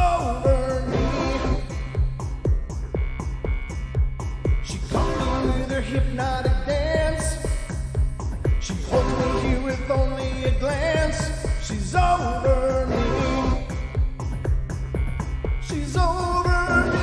over me. She caught me with her hypnotic dance. She holds me here with only a glance. She's over me. She's over me.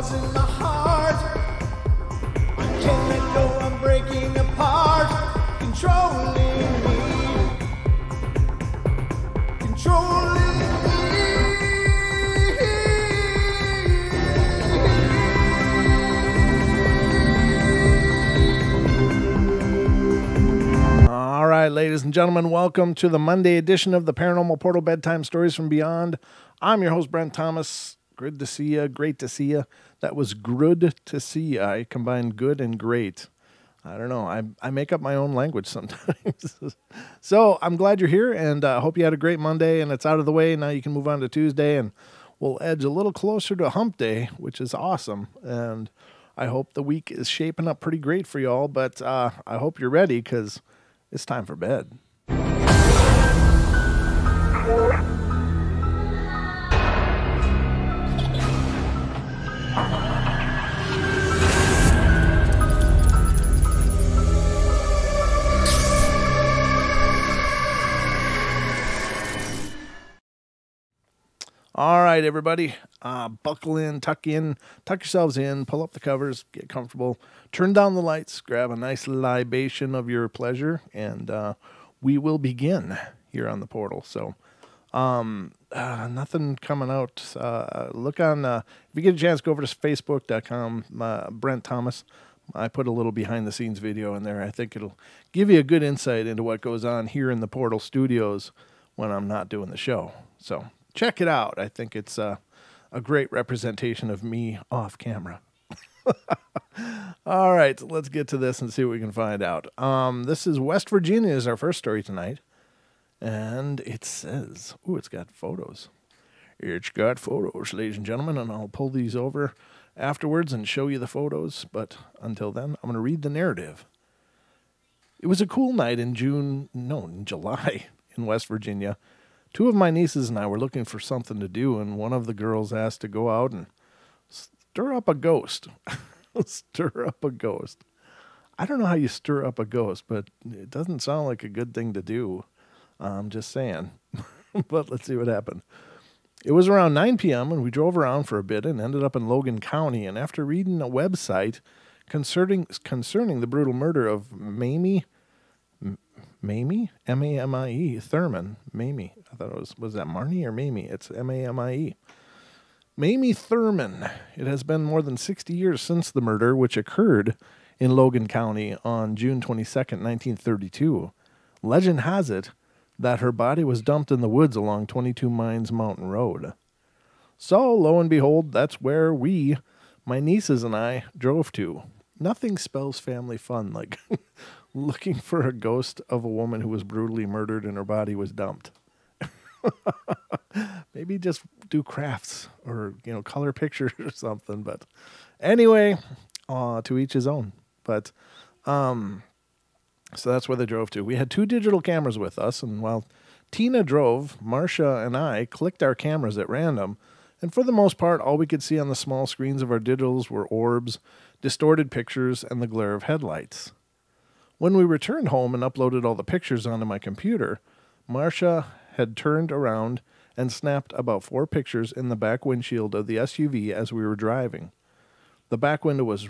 In my heart, I can't let go, I'm breaking apart, controlling me, controlling me. All right, ladies and gentlemen, welcome to the Monday edition of the Paranormal Portal Bedtime Stories from Beyond. I'm your host, Brent Thomas. Good to see you. Great to see you. That was good to see you. I combined good and great. I don't know. I make up my own language sometimes. So I'm glad you're here, and I hope you had a great Monday, and it's out of the way. Now you can move on to Tuesday, and we'll edge a little closer to hump day, which is awesome. And I hope the week is shaping up pretty great for you all, but I hope you're ready because it's time for bed. All right, everybody, buckle in, tuck yourselves in, pull up the covers, get comfortable, turn down the lights, grab a nice libation of your pleasure, and we will begin here on the portal. So, nothing coming out. Look on, if you get a chance, go over to facebook.com, Brent Thomas. I put a little behind-the-scenes video in there. I think it'll give you a good insight into what goes on here in the Portal Studios when I'm not doing the show. So check it out. I think it's a great representation of me off camera. All right, so let's get to this and see what we can find out. This is West Virginia is our first story tonight. And it says, ooh, it's got photos. It's got photos, ladies and gentlemen, and I'll pull these over afterwards and show you the photos. But until then, I'm going to read the narrative. It was a cool night in July in West Virginia. Two of my nieces and I were looking for something to do, and one of the girls asked to go out and stir up a ghost. Stir up a ghost. I don't know how you stir up a ghost, but it doesn't sound like a good thing to do. I'm just saying. But let's see what happened. It was around 9 p.m. and we drove around for a bit and ended up in Logan County. And after reading a website concerning the brutal murder of Mamie, M-A-M-I-E, Thurman, Mamie. I thought it was that Marnie or Mamie? It's M-A-M-I-E. Mamie Thurman. It has been more than 60 years since the murder, which occurred in Logan County on June 22nd, 1932. Legend has it that her body was dumped in the woods along 22 Mines Mountain Road. So, lo and behold, that's where my nieces and I, drove to. Nothing spells family fun like looking for a ghost of a woman who was brutally murdered and her body was dumped. Maybe just do crafts or, color pictures or something. But anyway, to each his own. But, so that's where they drove to. We had 2 digital cameras with us, and while Tina drove, Marcia and I clicked our cameras at random, and for the most part, all we could see on the small screens of our digitals were orbs, distorted pictures, and the glare of headlights. When we returned home and uploaded all the pictures onto my computer, Marcia had turned around and snapped about 4 pictures in the back windshield of the SUV as we were driving. The back window was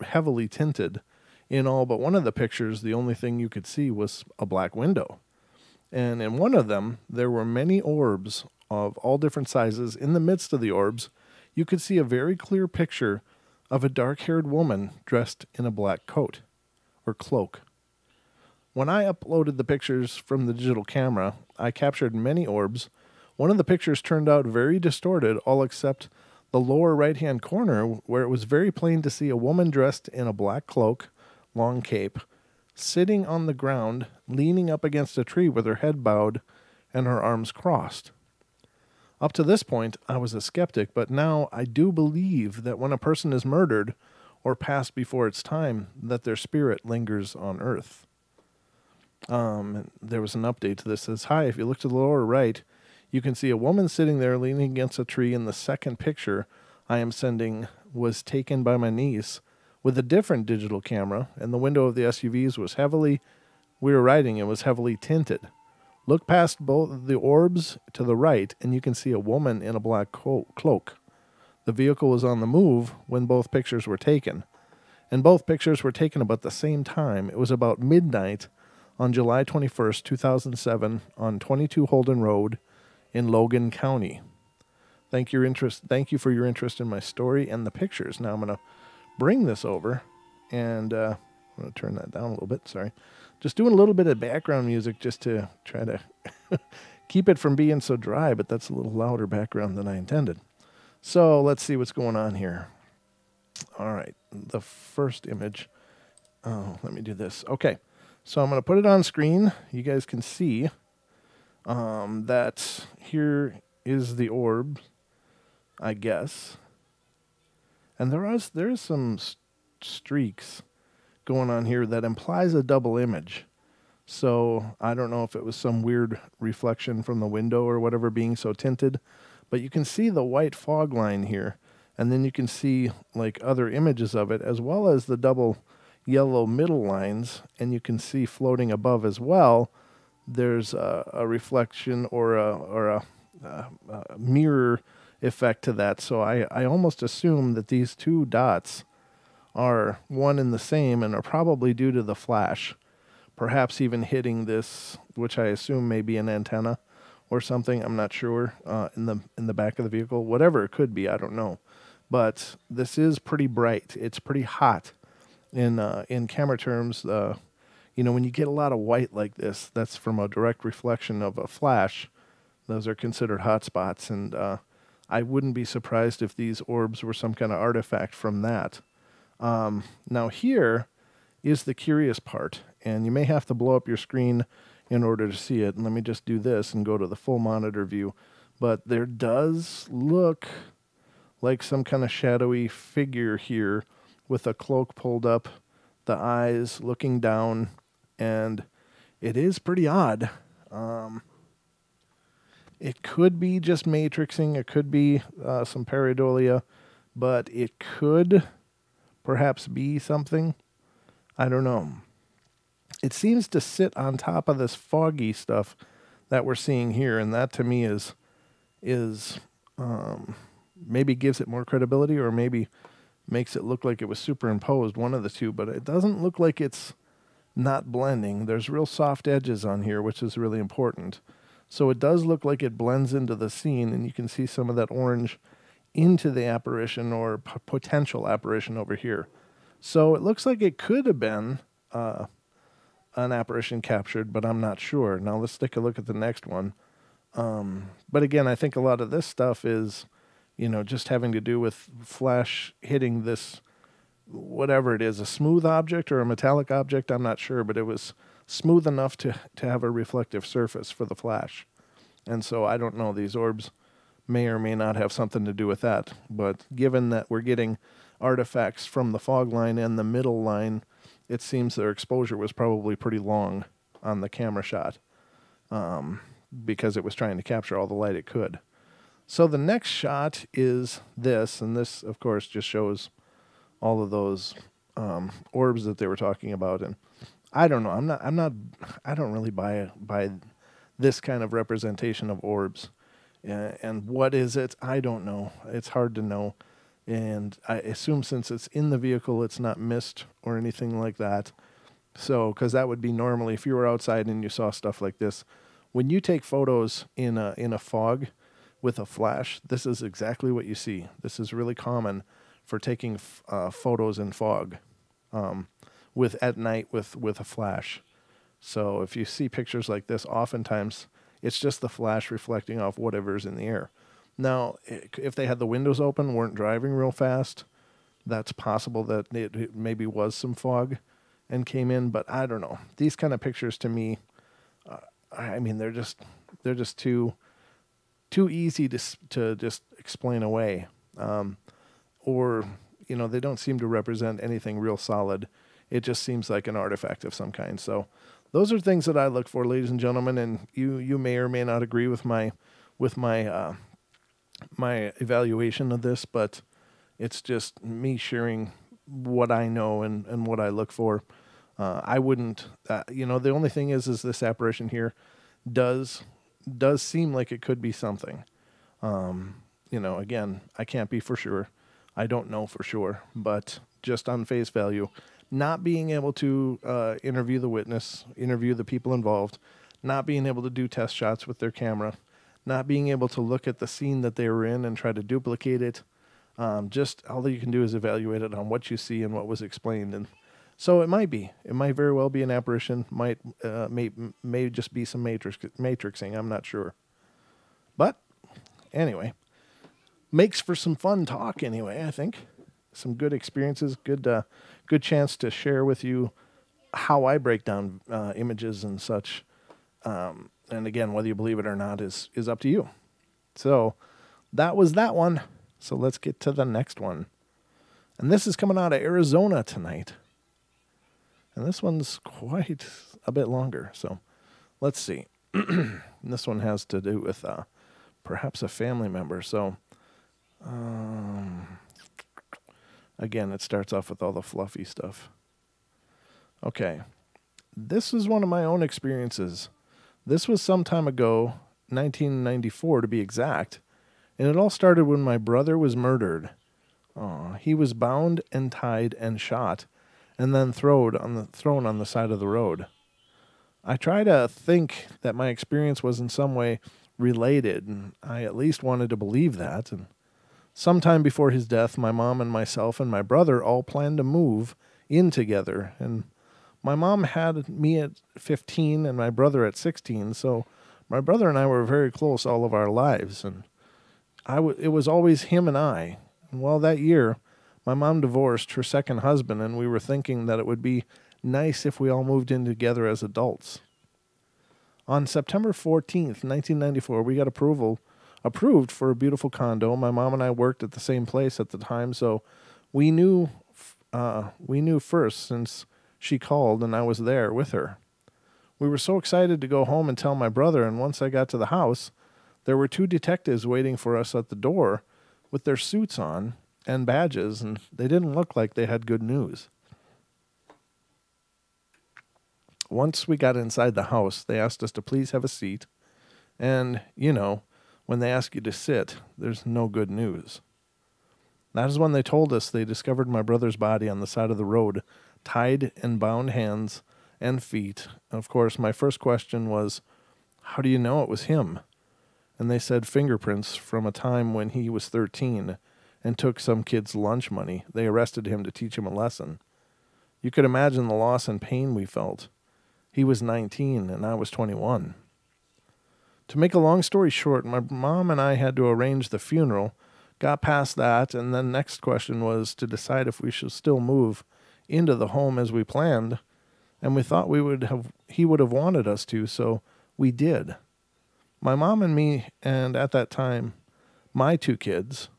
heavily tinted. In all but one of the pictures, the only thing you could see was a black window. And in one of them, there were many orbs of all different sizes. In the midst of the orbs, you could see a very clear picture of a dark-haired woman dressed in a black coat or cloak. When I uploaded the pictures from the digital camera, I captured many orbs. One of the pictures turned out very distorted, all except the lower right-hand corner, where it was very plain to see a woman dressed in a black cloak, long cape, sitting on the ground, leaning up against a tree with her head bowed and her arms crossed. Up to this point, I was a skeptic, but now I do believe that when a person is murdered or passed before its time, that their spirit lingers on Earth. There was an update to this. It says, "Hi, if you look to the lower right, you can see a woman sitting there leaning against a tree. In the second picture I am sending was taken by my niece with a different digital camera, and the window of the SUVs was heavily tinted. Look past both the orbs to the right, and you can see a woman in a black cloak. The vehicle was on the move when both pictures were taken, and both pictures were taken about the same time. It was about midnight on July 21st, 2007, on 22 Holden Road in Logan County. Thank you for your interest in my story and the pictures." Now I'm going to bring this over, and I'm going to turn that down a little bit. Sorry. Just doing a little bit of background music just to try to keep it from being so dry, but that's a little louder background than I intended. So let's see what's going on here. All right. The first image. Oh, let me do this. Okay. So I'm going to put it on screen. You guys can see that here is the orb, I guess. And there is some streaks going on here that implies a double image. So I don't know if it was some weird reflection from the window or whatever being so tinted, but you can see the white fog line here, and then you can see like other images of it, as well as the double yellow middle lines, and you can see floating above as well, there's a reflection or a mirror effect to that. So I almost assume that these two dots are one and the same and are probably due to the flash, perhaps even hitting this, which I assume may be an antenna or something. I'm not sure, in the back of the vehicle. Whatever it could be, I don't know. But this is pretty bright. It's pretty hot. In camera terms, when you get a lot of white like this, that's from a direct reflection of a flash. Those are considered hot spots, and I wouldn't be surprised if these orbs were some kind of artifact from that. Now here is the curious part, and you may have to blow up your screen in order to see it. And let me just do this and go to the full monitor view. But there does look like some kind of shadowy figure here with a cloak pulled up, the eyes looking down, and it is pretty odd. It could be just matrixing, it could be some pareidolia, but it could perhaps be something. I don't know. It seems to sit on top of this foggy stuff that we're seeing here, and that to me is maybe gives it more credibility, or maybe makes it look like it was superimposed, one of the two, but it doesn't look like it's not blending. There's real soft edges on here, which is really important. So it does look like it blends into the scene, and you can see some of that orange into the apparition or potential apparition over here. So it looks like it could have been an apparition captured, but I'm not sure. Now let's take a look at the next one. But again, I think a lot of this stuff is, just having to do with flash hitting this, whatever it is, a smooth object or a metallic object, I'm not sure, but it was smooth enough to have a reflective surface for the flash. And so I don't know, these orbs may or may not have something to do with that. But given that we're getting artifacts from the fog line and the middle line, it seems their exposure was probably pretty long on the camera shot. because it was trying to capture all the light it could. So the next shot is this, and this, of course, just shows all of those orbs that they were talking about. And I don't know. I don't really buy this kind of representation of orbs. And what is it? I don't know. It's hard to know. And I assume since it's in the vehicle, it's not mist or anything like that. So, because that would be normally, if you were outside and you saw stuff like this, when you take photos in a fog with a flash, this is exactly what you see. This is really common for taking photos in fog, at night with a flash. So if you see pictures like this, oftentimes it's just the flash reflecting off whatever's in the air. Now, if they had the windows open, weren't driving real fast, that's possible that it maybe was some fog and came in, but I don't know. These kind of pictures to me, I mean, they're just too easy to just explain away. Or, they don't seem to represent anything real solid. It just seems like an artifact of some kind. So those are things that I look for, ladies and gentlemen, and you may or may not agree with my evaluation of this, but it's just me sharing what I know and what I look for. I wouldn't, the only thing is this apparition here does seem like it could be something. Again, I can't be for sure. I don't know for sure, but just on face value, not being able to interview the witness, interview the people involved, not being able to do test shots with their camera, not being able to look at the scene that they were in and try to duplicate it. Just all that you can do is evaluate it on what you see and what was explained. And so it might very well be an apparition, may just be some matrixing. I'm not sure. But anyway, makes for some fun talk anyway, I think. Some good experiences, good chance to share with you how I break down images and such. And again, whether you believe it or not is up to you. So that was that one. So let's get to the next one. And this is coming out of Arizona tonight. And this one's quite a bit longer. So let's see. This one has to do with perhaps a family member. So again, it starts off with all the fluffy stuff. Okay. This is one of my own experiences. This was some time ago, 1994 to be exact, and it all started when my brother was murdered. He was bound and tied and shot, and then thrown on the side of the road. I try to think that my experience was in some way related, and I at least wanted to believe that. And sometime before his death, my mom and myself and my brother all planned to move in together, and my mom had me at 15 and my brother at 16, so my brother and I were very close all of our lives, and it was always him and I. And well, that year, my mom divorced her second husband, and we were thinking that it would be nice if we all moved in together as adults. On September 14th, 1994, we got approved for a beautiful condo. My mom and I worked at the same place at the time, so we knew first since she called and I was there with her. We were so excited to go home and tell my brother, and once I got to the house, there were 2 detectives waiting for us at the door with their suits on and badges, and they didn't look like they had good news. Once we got inside the house, they asked us to please have a seat, and, when they ask you to sit, there's no good news. That is when they told us they discovered my brother's body on the side of the road, tied and bound hands and feet. Of course, my first question was, how do you know it was him? And they said fingerprints from a time when he was 13 and took some kid's lunch money. They arrested him to teach him a lesson. You could imagine the loss and pain we felt. He was 19 and I was 21. To make a long story short, my mom and I had to arrange the funeral, got past that, and then next question was to decide if we should still move into the home as we planned, and we thought he would have wanted us to, so we did. My mom and me, and at that time, my 2 kids.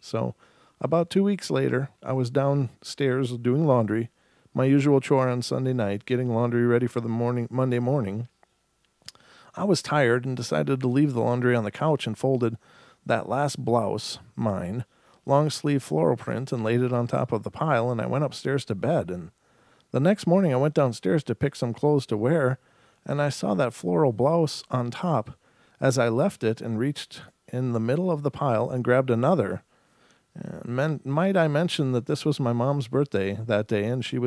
So about 2 weeks later, I was downstairs doing laundry, my usual chore on Sunday night, getting laundry ready for the Monday morning. I was tired and decided to leave the laundry on the couch and folded that last blouse, mine, long sleeve floral print, and laid it on top of the pile, and I went upstairs to bed. And the next morning I went downstairs to pick some clothes to wear, and I saw that floral blouse on top as I left it and reached in the middle of the pile and grabbed another. And might I mention that this was my mom's birthday that day, and she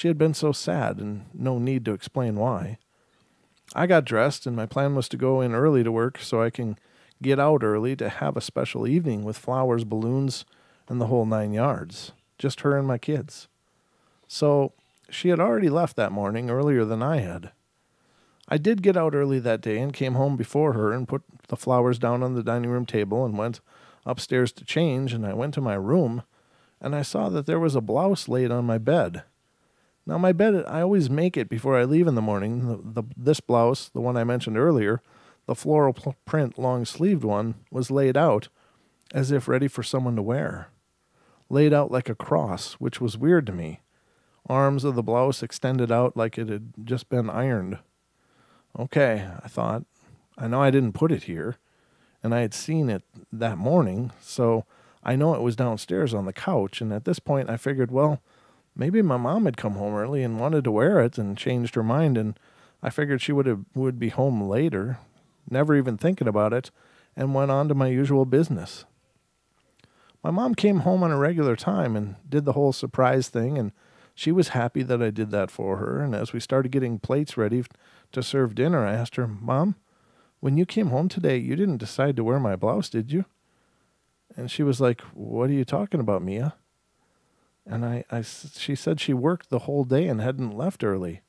had been so sad, and no need to explain why. I got dressed, and my plan was to go in early to work so I can get out early to have a special evening with flowers, balloons, and the whole 9 yards. Just her and my kids. So she had already left that morning, earlier than I had. I did get out early that day and came home before her and put the flowers down on the dining room table and went upstairs to change, and I went to my room, and I saw that there was a blouse laid on my bed. Now, my bed, I always make it before I leave in the morning. This blouse, the one I mentioned earlier, the floral print long-sleeved one, was laid out as if ready for someone to wear. Laid out like a cross, which was weird to me. Arms of the blouse extended out like it had just been ironed. Okay, I thought. I know I didn't put it here, and I had seen it that morning, so I know it was downstairs on the couch, and at this point I figured, well, maybe my mom had come home early and wanted to wear it and changed her mind, and I figured she would be home later, never even thinking about it, and went on to my usual business. My mom came home on a regular time and did the whole surprise thing, and she was happy that I did that for her, and as we started getting plates ready to serve dinner, I asked her, Mom, when you came home today, you didn't decide to wear my blouse, did you? And she was like, what are you talking about, Mia? And she said she worked the whole day and hadn't left early.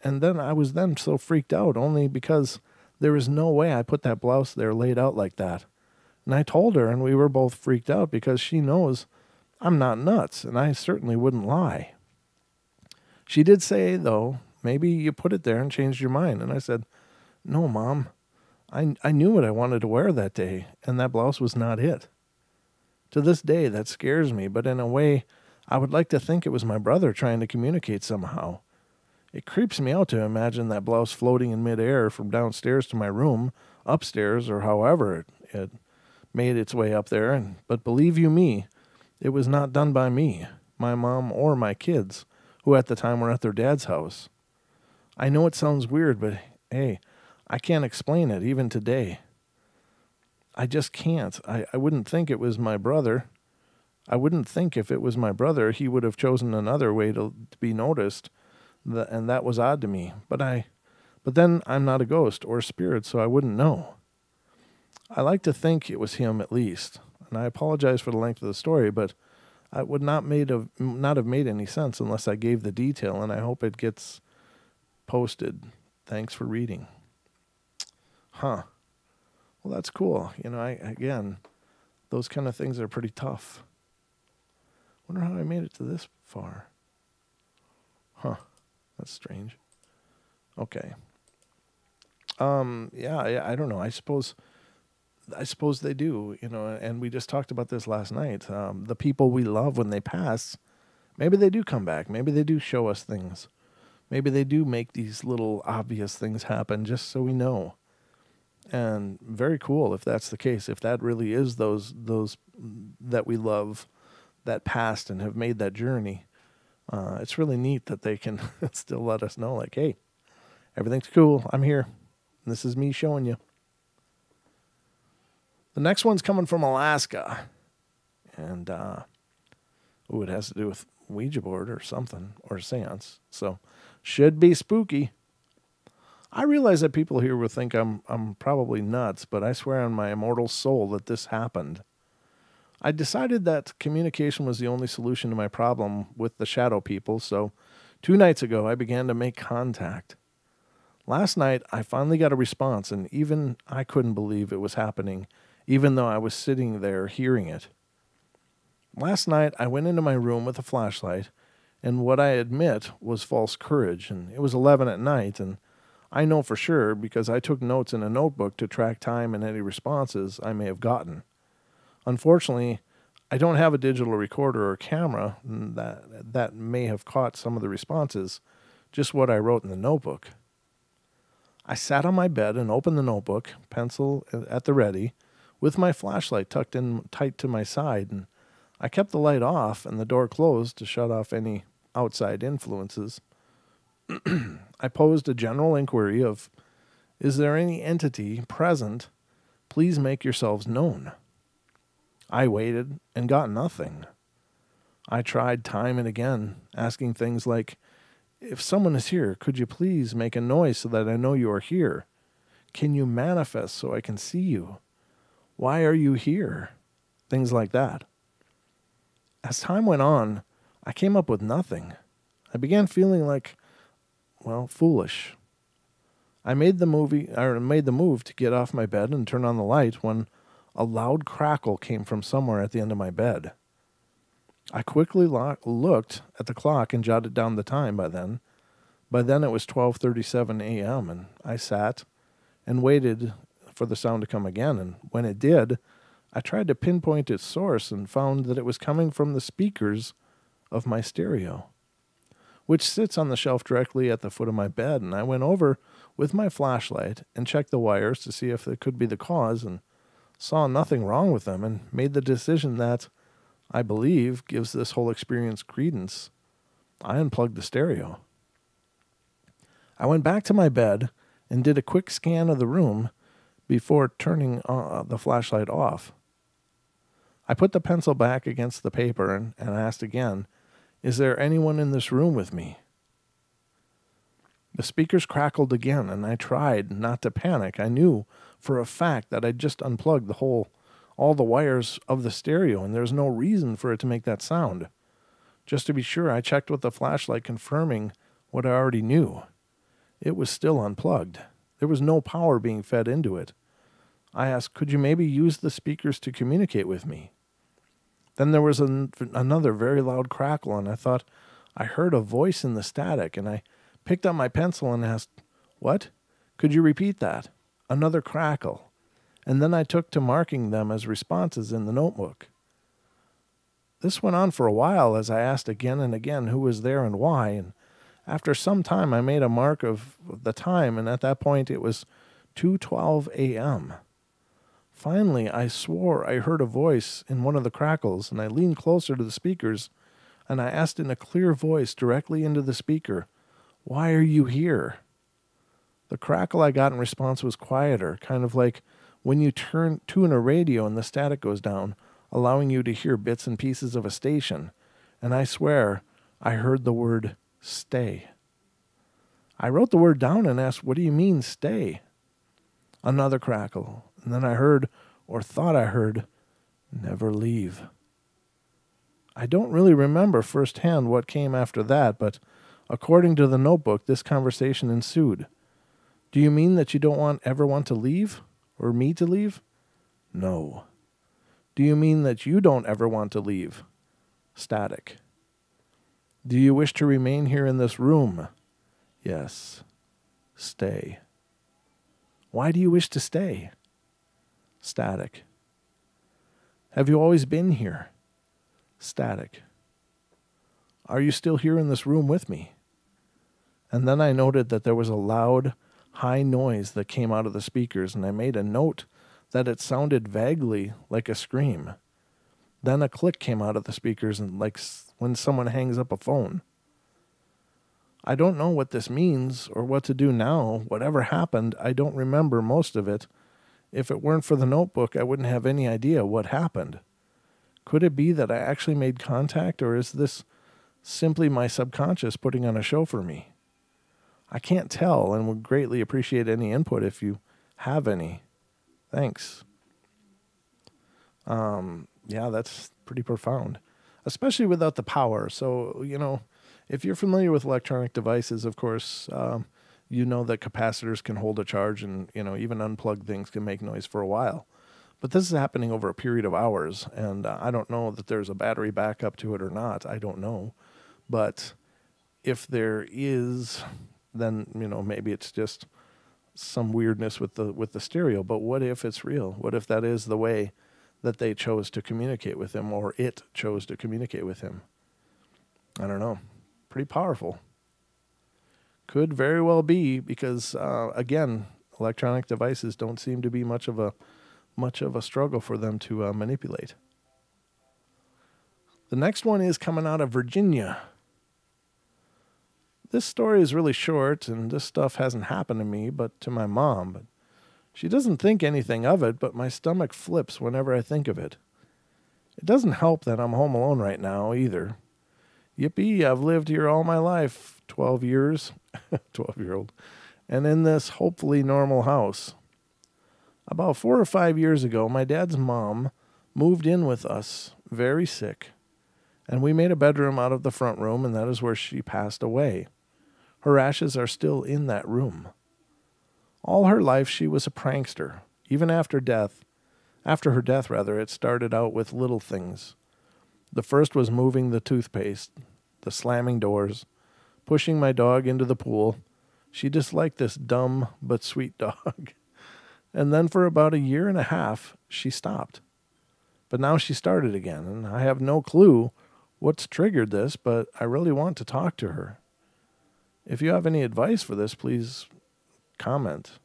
And then I was so freaked out, only because there was no way I put that blouse there laid out like that. And I told her, and we were both freaked out because she knows I'm not nuts, and I certainly wouldn't lie. She did say, though, maybe you put it there and changed your mind. And I said, no, Mom, I knew what I wanted to wear that day, and that blouse was not it. To this day, that scares me, but in a way, I would like to think it was my brother trying to communicate somehow. It creeps me out to imagine that blouse floating in midair from downstairs to my room, upstairs, or however it made its way up there. But believe you me, it was not done by me, my mom, or my kids, who at the time were at their dad's house. I know it sounds weird, but hey, I can't explain it even today. I just can't. I wouldn't think it was my brother. I wouldn't think if it was my brother, he would have chosen another way to be noticed, and that was odd to me. But then I'm not a ghost or a spirit, so I wouldn't know. I like to think it was him at least, and I apologize for the length of the story, but it would not have made any sense unless I gave the detail, and I hope it gets posted. Thanks for reading. Huh. Well, that's cool. Again, those kind of things are pretty tough. Wonder how I made it to this far. Huh. That's strange. Okay. Yeah, I don't know. I suppose they do, and we just talked about this last night. The people we love when they pass, maybe they do come back. Maybe they do show us things. Maybe they do make these little obvious things happen just so we know. And very cool if that's the case. If that really is those that we love that passed and have made that journey, it's really neat that they can still let us know, like, hey, everything's cool. I'm here. This is me showing you. The next one's coming from Alaska. And, it has to do with Ouija board or something, or seance. So, should be spooky. I realize that people here will think I'm probably nuts, but I swear on my immortal soul that this happened. I decided that communication was the only solution to my problem with the shadow people, so 2 nights ago I began to make contact. Last night I finally got a response, and even I couldn't believe it was happening, even though I was sitting there hearing it. Last night I went into my room with a flashlight, and what I admit was false courage, and it was 11 at night, and I know for sure because I took notes in a notebook to track time and any responses I may have gotten. Unfortunately, I don't have a digital recorder or camera that may have caught some of the responses, just what I wrote in the notebook. I sat on my bed and opened the notebook, pencil at the ready, with my flashlight tucked in tight to my side, and I kept the light off and the door closed to shut off any outside influences. I posed a general inquiry of, "Is there any entity present? Please make yourselves known." I waited and got nothing. I tried time and again, asking things like, "If someone is here, could you please make a noise so that I know you are here? Can you manifest so I can see you? Why are you here?" Things like that. As time went on, I came up with nothing. I began feeling like, foolish. I made the move to get off my bed and turn on the light when a loud crackle came from somewhere at the end of my bed. I quickly looked at the clock and jotted down the time by then. By then it was 12:37 a.m., and I sat and waited for the sound to come again, and when it did, I tried to pinpoint its source and found that it was coming from the speakers of my stereo, which sits on the shelf directly at the foot of my bed, and I went over with my flashlight and checked the wires to see if it could be the cause, and saw nothing wrong with them, and made the decision that, I believe, gives this whole experience credence. I unplugged the stereo. I went back to my bed and did a quick scan of the room before turning the flashlight off. I put the pencil back against the paper and asked again, "Is there anyone in this room with me?" The speakers crackled again, and I tried not to panic. I knew for a fact that I'd just unplugged all the wires of the stereo, and there's no reason for it to make that sound. Just to be sure, I checked with the flashlight, confirming what I already knew. It was still unplugged. There was no power being fed into it. I asked, "Could you maybe use the speakers to communicate with me?" Then there was another very loud crackle, and I thought I heard a voice in the static, and I picked up my pencil and asked, "What? Could you repeat that?" Another crackle, and then I took to marking them as responses in the notebook. This went on for a while as I asked again and again who was there and why, and after some time I made a mark of the time, and at that point it was 2:12 a.m. Finally, I swore I heard a voice in one of the crackles, and I leaned closer to the speakers, and I asked in a clear voice directly into the speaker, "Why are you here?" The crackle I got in response was quieter, kind of like when you tune a radio and the static goes down, allowing you to hear bits and pieces of a station, and I swear I heard the word "stay." I wrote the word down and asked, "What do you mean, stay?" Another crackle, and then I heard, or thought I heard, "Never leave." I don't really remember firsthand what came after that, but according to the notebook, this conversation ensued. "Do you mean that you don't ever want to leave? Or me to leave?" "No." "Do you mean that you don't ever want to leave?" Static. "Do you wish to remain here in this room?" "Yes." Stay. "Why do you wish to stay?" Static. "Have you always been here?" Static. "Are you still here in this room with me?" And then I noted that there was a loud, high noise that came out of the speakers, and I made a note that it sounded vaguely like a scream. Then a click came out of the speakers, and like when someone hangs up a phone. I don't know what this means or what to do now. Whatever happened, I don't remember most of it. If it weren't for the notebook, I wouldn't have any idea what happened. Could it be that I actually made contact, or is this simply my subconscious putting on a show for me? I can't tell, and would greatly appreciate any input if you have any. Thanks. Yeah, that's pretty profound, especially without the power. So, if you're familiar with electronic devices, of course, you know that capacitors can hold a charge, and, even unplugged things can make noise for a while. But this is happening over a period of hours, and I don't know that there's a battery backup to it or not. I don't know. But if there is, then, maybe it's just some weirdness with the stereo. But what if it's real? What if that is the way that they chose to communicate with him, or it chose to communicate with him? I don't know. Pretty powerful. Could very well be because, again, electronic devices don't seem to be much of a struggle for them to manipulate. The next one is coming out of Virginia. This story is really short, and this stuff hasn't happened to me, but to my mom. But she doesn't think anything of it, but my stomach flips whenever I think of it. It doesn't help that I'm home alone right now either. Yippee, I've lived here all my life, 12 years, 12-year-old, and in this hopefully normal house. About 4 or 5 years ago, my dad's mom moved in with us, very sick, and we made a bedroom out of the front room, and that is where she passed away. Her ashes are still in that room. All her life, she was a prankster. Even after her death, it started out with little things. The first was moving the toothpaste, the slamming doors, pushing my dog into the pool. She disliked this dumb but sweet dog. And then for about 1.5 years, she stopped. But now she started again, and I have no clue what's triggered this, but I really want to talk to her. If you have any advice for this, please comment.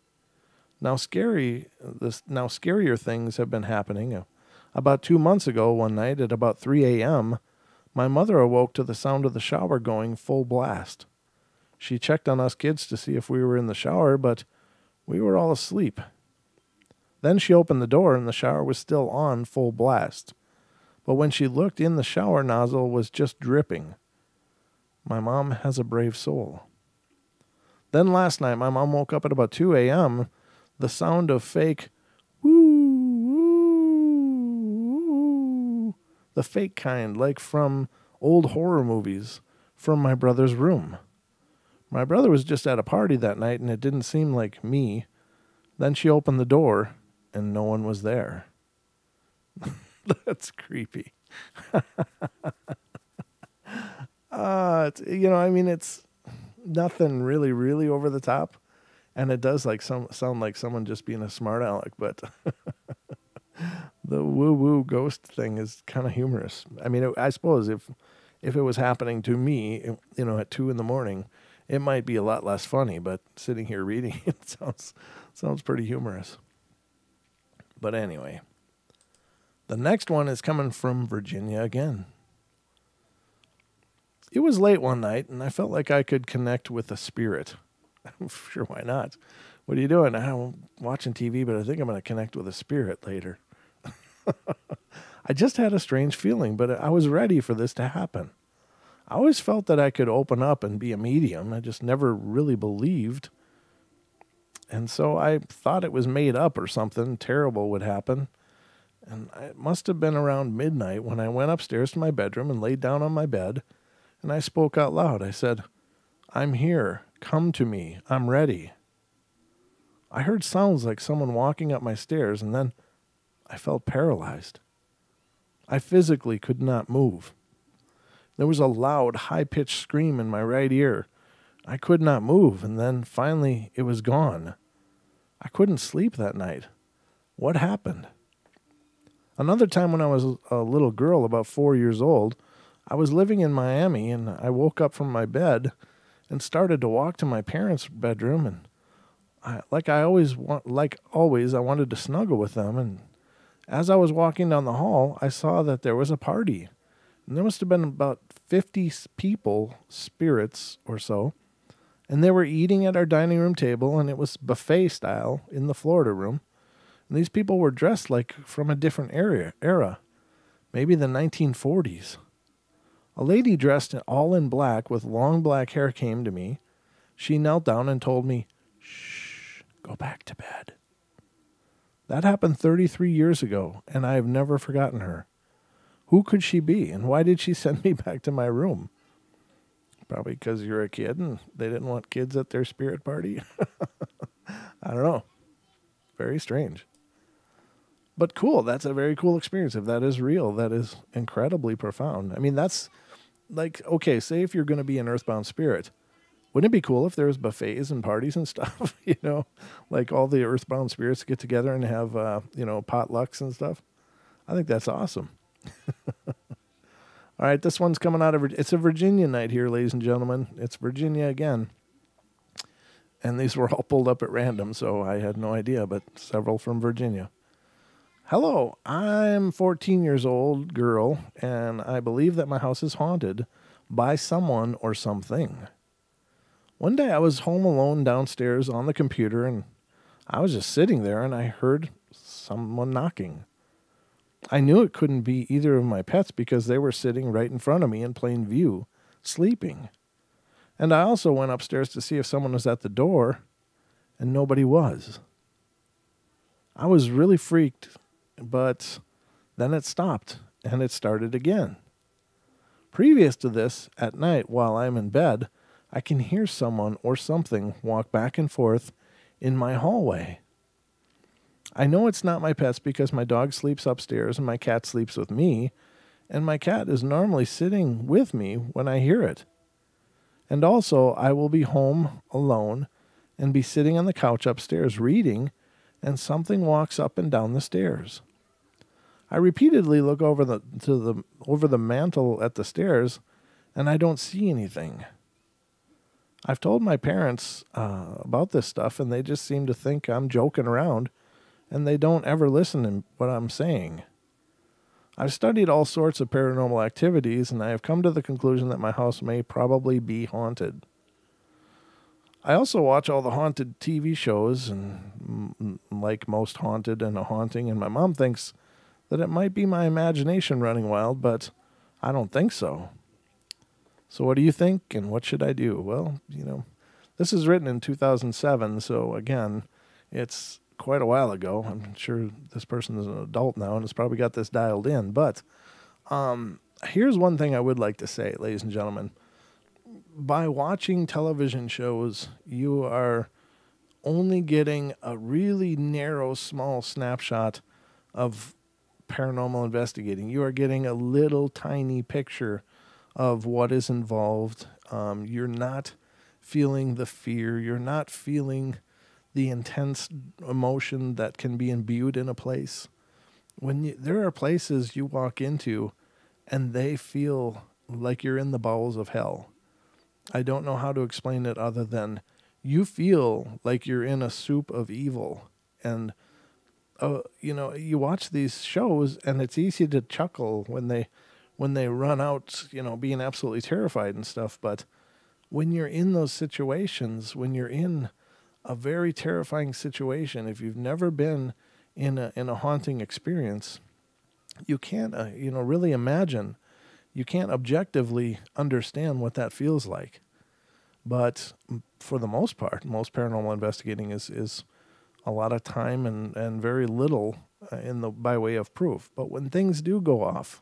Now scarier things have been happening. About 2 months ago, one night at about 3 a.m., my mother awoke to the sound of the shower going full blast. She checked on us kids to see if we were in the shower, but we were all asleep. Then she opened the door and the shower was still on full blast. But when she looked in, the shower nozzle was just dripping. My mom has a brave soul. Then last night, my mom woke up at about 2 a.m., the sound of fake woo, woo, the fake kind, like from old horror movies, from my brother's room. My brother was just at a party that night, and it didn't seem like me. Then she opened the door, and no one was there. That's creepy. It's nothing really, really over the top. And it does sound like someone just being a smart aleck, but the woo-woo ghost thing is kind of humorous. I mean, I suppose if it was happening to me, at 2 a.m, it might be a lot less funny, but sitting here reading it sounds pretty humorous. But anyway, the next one is coming from Virginia again. It was late one night, and I felt like I could connect with a spirit. Sure, why not? What are you doing? I'm watching TV, but I think I'm going to connect with a spirit later. I just had a strange feeling, but I was ready for this to happen. I always felt that I could open up and be a medium. I just never really believed. And so I thought it was made up or something terrible would happen. And it must have been around midnight when I went upstairs to my bedroom and laid down on my bed, and I spoke out loud. I said, "I'm here. Come to me. I'm ready." I heard sounds like someone walking up my stairs, and then I felt paralyzed. I physically could not move. There was a loud, high-pitched scream in my right ear. I could not move, and then finally it was gone. I couldn't sleep that night. What happened? Another time when I was a little girl, about 4 years old, I was living in Miami, and I woke up from my bed and started to walk to my parents' bedroom, and I wanted to snuggle with them. And as I was walking down the hall, I saw that there was a party, and there must have been about 50 people, spirits or so, and they were eating at our dining room table, and it was buffet style in the Florida room. And these people were dressed like from a different era, maybe the 1940s. A lady dressed all in black with long black hair came to me. She knelt down and told me, "Shh, go back to bed." That happened 33 years ago, and I have never forgotten her. Who could she be, and why did she send me back to my room? Probably because you're a kid and they didn't want kids at their spirit party. I don't know. Very strange. But cool. That's a very cool experience. If that is real, that is incredibly profound. I mean, that's like, okay, say if you're going to be an earthbound spirit, wouldn't it be cool if there was buffets and parties and stuff, like all the earthbound spirits get together and have, potlucks and stuff? I think that's awesome. All right, this one's coming out of, it's a Virginia night here, ladies and gentlemen. It's Virginia again. And these were all pulled up at random, so I had no idea, but several from Virginia. Hello, I'm 14 years old girl, and I believe that my house is haunted by someone or something. One day I was home alone downstairs on the computer, and I was just sitting there, and I heard someone knocking. I knew it couldn't be either of my pets because they were sitting right in front of me in plain view, sleeping. And I also went upstairs to see if someone was at the door, and nobody was. I was really freaked, but then it stopped, and it started again. Previous to this, at night while I'm in bed, I can hear someone or something walk back and forth in my hallway. I know it's not my pets because my dog sleeps upstairs and my cat sleeps with me, and my cat is normally sitting with me when I hear it. And also, I will be home alone and be sitting on the couch upstairs reading, and something walks up and down the stairs. I repeatedly look over the mantle at the stairs, and I don't see anything. I've told my parents about this stuff, and they just seem to think I'm joking around, and they don't ever listen to what I'm saying. I've studied all sorts of paranormal activities, and I have come to the conclusion that my house may probably be haunted. I also watch all the haunted TV shows, and like most haunted and a haunting, and my mom thinks that it might be my imagination running wild, but I don't think so. So what do you think, and what should I do? Well, this is written in 2007, so again, it's quite a while ago. I'm sure this person is an adult now and has probably got this dialed in, but here's one thing I would like to say, ladies and gentlemen. By watching television shows, you are only getting a really narrow, small snapshot of paranormal investigating. You are getting a little tiny picture of what is involved. You're not feeling the fear. You're not feeling the intense emotion that can be imbued in a place. There are places you walk into and they feel like you're in the bowels of hell. I don't know how to explain it other than you feel like you're in a soup of evil. And you watch these shows and it's easy to chuckle when they run out, being absolutely terrified and stuff. But when you're in those situations, when you're in a very terrifying situation, if you've never been in a haunting experience, you can't, really imagine. You can't objectively understand what that feels like. But for the most part, most paranormal investigating is a lot of time and very little by way of proof. But when things do go off,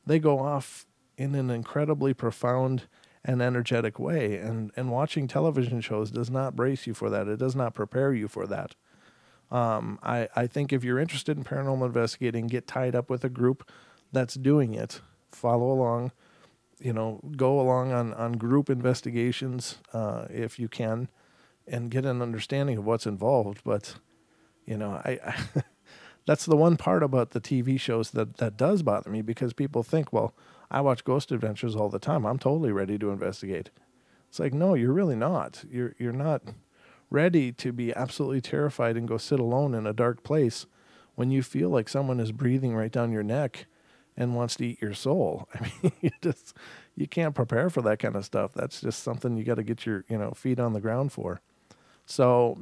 they go off in an incredibly profound and energetic way. And watching television shows does not brace you for that. It does not prepare you for that. I think if you're interested in paranormal investigating, get tied up with a group that's doing it. Follow along, go along on group investigations if you can, and get an understanding of what's involved. But, I that's the one part about the TV shows that does bother me, because people think, well, I watch Ghost Adventures all the time. I'm totally ready to investigate. It's like, no, you're really not. You're not ready to be absolutely terrified and go sit alone in a dark place when you feel like someone is breathing right down your neck and wants to eat your soul. I mean, you can't prepare for that kind of stuff. That's just something you got to get your, feet on the ground for. So,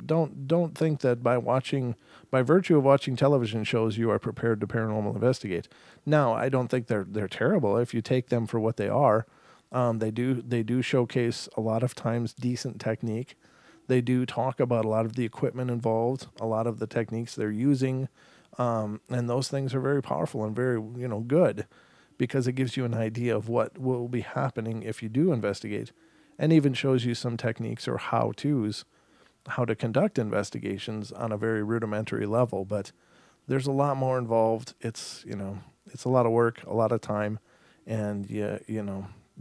don't think that by virtue of watching television shows, you are prepared to paranormal investigate. Now, I don't think they're terrible if you take them for what they are. They do showcase a lot of times decent technique. They do talk about a lot of the equipment involved, a lot of the techniques they're using, and those things are very powerful and very good, because it gives you an idea of what will be happening if you do investigate. And even shows you some techniques or how-tos, how to conduct investigations on a very rudimentary level. But there's a lot more involved. It's a lot of work, a lot of time, and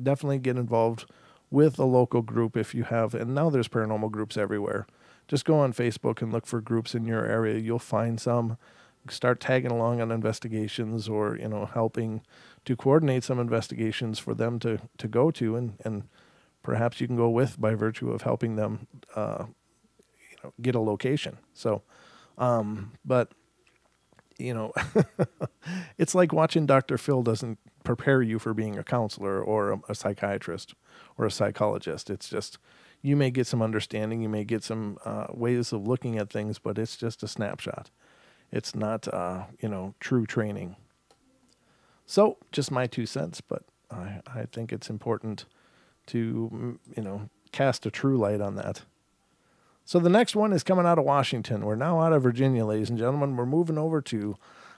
definitely get involved with a local group if you have. And now there's paranormal groups everywhere. Just go on Facebook and look for groups in your area. You'll find some. Start tagging along on investigations, or helping to coordinate some investigations for them to go to and perhaps you can go with by virtue of helping them, get a location. So, but it's like watching Dr. Phil doesn't prepare you for being a counselor or a psychiatrist or a psychologist. It's just, you may get some understanding, you may get some ways of looking at things, but it's just a snapshot. It's not, true training. So, just my 2 cents, but I think it's important to, cast a true light on that. So the next one is coming out of Washington. We're now out of Virginia, ladies and gentlemen. We're moving over to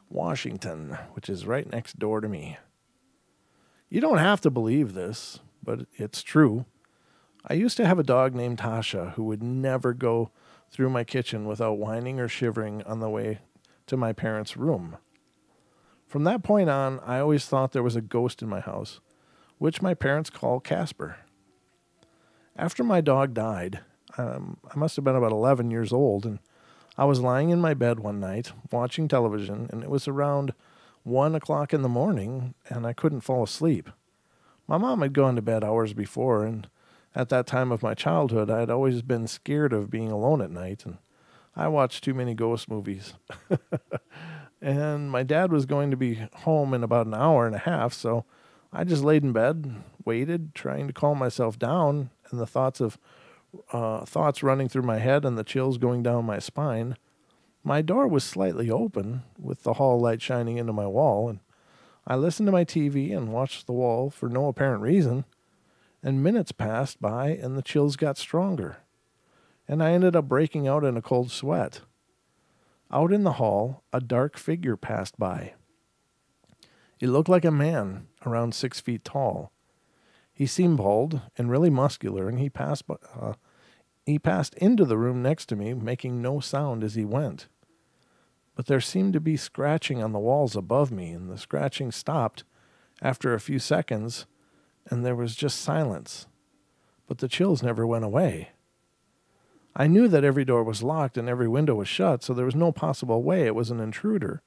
Washington, which is right next door to me. You don't have to believe this, but it's true. I used to have a dog named Tasha who would never go through my kitchen without whining or shivering on the way to my parents' room. From that point on, I always thought there was a ghost in my house, which my parents call Casper. After my dog died, I must have been about 11 years old, and I was lying in my bed one night watching television, and it was around 1 o'clock in the morning, and I couldn't fall asleep. My mom had gone to bed hours before, and at that time of my childhood, I had always been scared of being alone at night, and I watched too many ghost movies. And my dad was going to be home in about an hour and a half, so I just laid in bed, waited, trying to calm myself down, and the thoughts running through my head and the chills going down my spine. My door was slightly open, with the hall light shining into my wall, and I listened to my TV and watched the wall for no apparent reason, and minutes passed by and the chills got stronger, and I ended up breaking out in a cold sweat. Out in the hall, a dark figure passed by. It looked like a man, around 6 feet tall. He seemed bald and really muscular, and he passed into the room next to me, making no sound as he went. But there seemed to be scratching on the walls above me, and the scratching stopped after a few seconds, and there was just silence. But the chills never went away. I knew that every door was locked and every window was shut, so there was no possible way it was an intruder.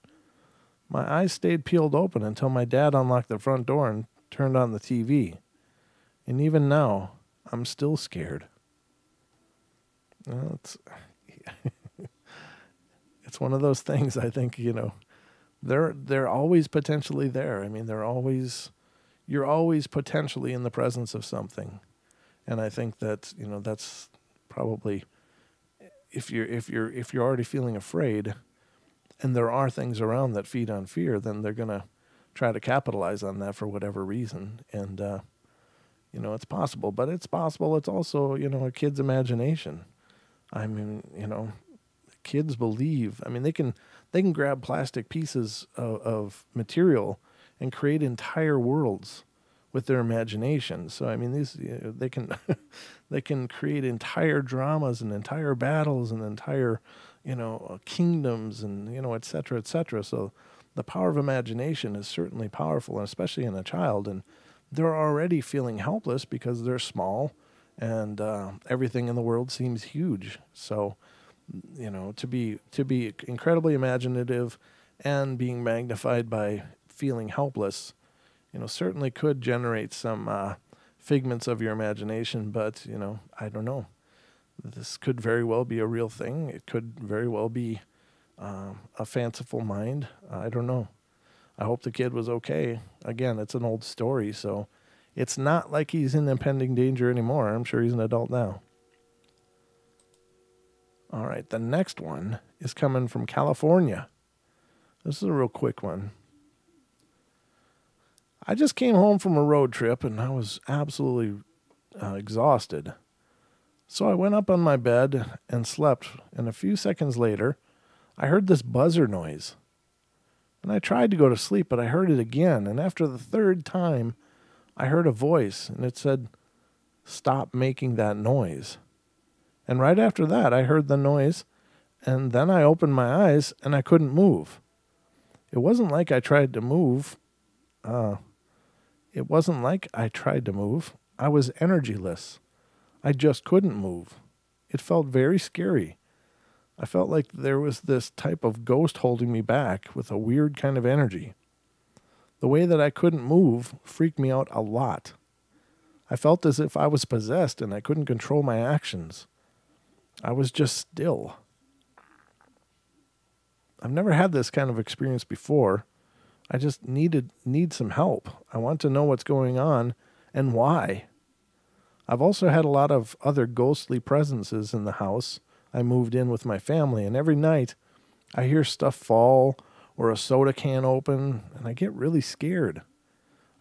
My eyes stayed peeled open until my dad unlocked the front door and turned on the TV. And even now, I'm still scared. Well, it's one of those things. I think, they're always potentially there. I mean, you're always potentially in the presence of something. And I think that, that's probably, if you're already feeling afraid and there are things around that feed on fear, then they're going to try to capitalize on that for whatever reason. And, it's possible, but it's possible. It's also, a kid's imagination. I mean, kids believe. I mean, they can grab plastic pieces of material and create entire worlds with their imagination. So I mean, they can they can create entire dramas and entire battles and entire kingdoms and et cetera, et cetera. So the power of imagination is certainly powerful, and especially in a child. And they're already feeling helpless because they're small, and everything in the world seems huge. So to be incredibly imaginative and being magnified by feeling helpless, certainly could generate some figments of your imagination. But I don't know. This could very well be a real thing. It could very well be a fanciful mind. I don't know. I hope the kid was okay. Again, it's an old story, so it's not like he's in impending danger anymore. I'm sure he's an adult now. All right, the next one is coming from California. This is a real quick one. I just came home from a road trip, and I was absolutely exhausted. So I went up on my bed and slept, and a few seconds later, I heard this buzzer noise. And I tried to go to sleep, but I heard it again, and after the third time, I heard a voice, and it said, "Stop making that noise." And right after that, I heard the noise, and then I opened my eyes, and I couldn't move. It wasn't like I tried to move. I was energyless. I just couldn't move. It felt very scary. I felt like there was this type of ghost holding me back with a weird kind of energy. The way that I couldn't move freaked me out a lot. I felt as if I was possessed and I couldn't control my actions. I was just still. I've never had this kind of experience before. I just need some help. I want to know what's going on and why. I've also had a lot of other ghostly presences in the house. I moved in with my family, and every night I hear stuff fall or a soda can open, and I get really scared.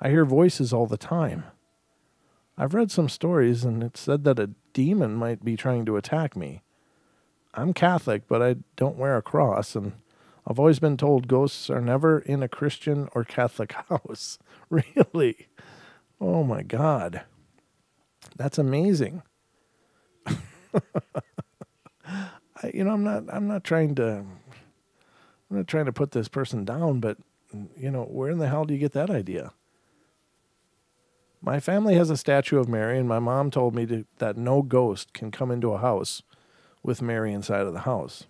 I hear voices all the time. I've read some stories, and it said that a demon might be trying to attack me. I'm Catholic, but I don't wear a cross, and I've always been told ghosts are never in a Christian or Catholic house. Really? Oh my God. That's amazing. I'm not trying to put this person down, but where in the hell do you get that idea? My family has a statue of Mary, and my mom told me that no ghost can come into a house with Mary inside of the house.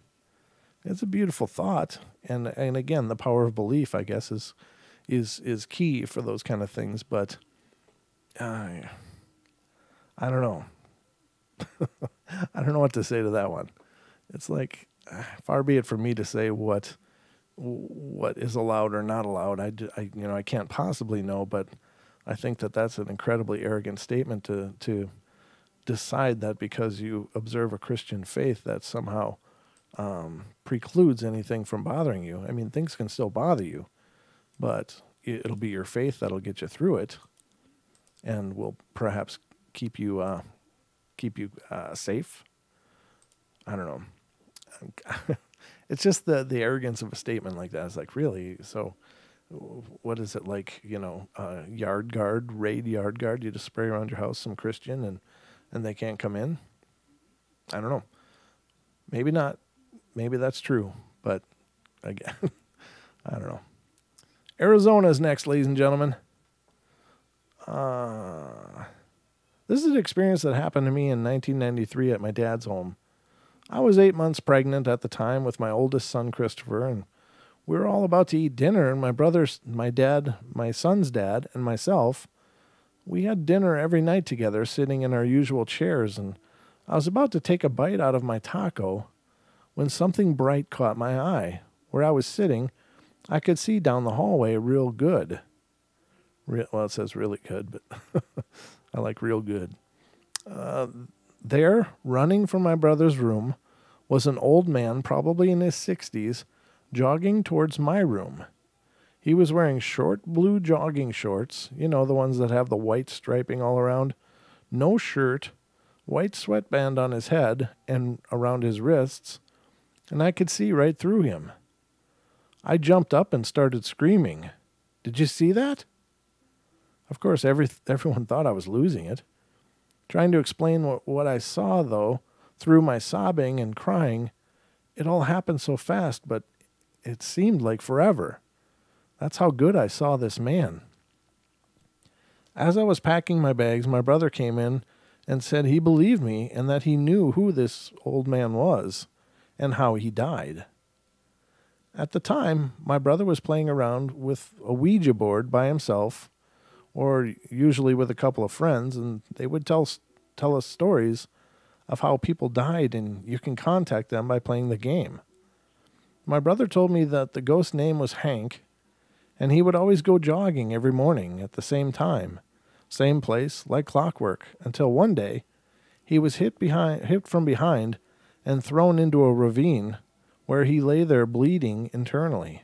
It's a beautiful thought, and again, the power of belief, I guess, is key for those kind of things. But I don't know. I don't know what to say to that one. It's like, far be it for me to say what is allowed or not allowed. I can't possibly know, but I think that that's an incredibly arrogant statement to decide that because you observe a Christian faith that somehow precludes anything from bothering you. I mean, things can still bother you, but it'll be your faith that'll get you through it, and will perhaps keep you safe. I don't know. It's just the arrogance of a statement like that. It's like, really? So what is it like, yard guard, raid yard guard? You just spray around your house some Christian and they can't come in? I don't know. Maybe not. Maybe that's true. But again, I don't know. Arizona's next, ladies and gentlemen. This is an experience that happened to me in 1993 at my dad's home. I was 8 months pregnant at the time with my oldest son, Christopher, and we were all about to eat dinner, and my son's dad, and myself, we had dinner every night together, sitting in our usual chairs, and I was about to take a bite out of my taco when something bright caught my eye. Where I was sitting, I could see down the hallway real good. Well, it says really good, but I like real good. There, running from my brother's room, was an old man, probably in his 60s, jogging towards my room. He was wearing short blue jogging shorts, the ones that have the white striping all around, no shirt, white sweatband on his head and around his wrists, and I could see right through him. I jumped up and started screaming. Did you see that? Of course, everyone thought I was losing it. Trying to explain what I saw, though, through my sobbing and crying, it all happened so fast, but it seemed like forever. That's how good I saw this man. As I was packing my bags, my brother came in and said he believed me and that he knew who this old man was and how he died. At the time, my brother was playing around with a Ouija board by himself, or usually with a couple of friends, and they would tell us stories of how people died, and you can contact them by playing the game. My brother told me that the ghost name was Hank, and he would always go jogging every morning at the same time, same place, like clockwork, until one day he was hit from behind and thrown into a ravine where he lay there bleeding internally.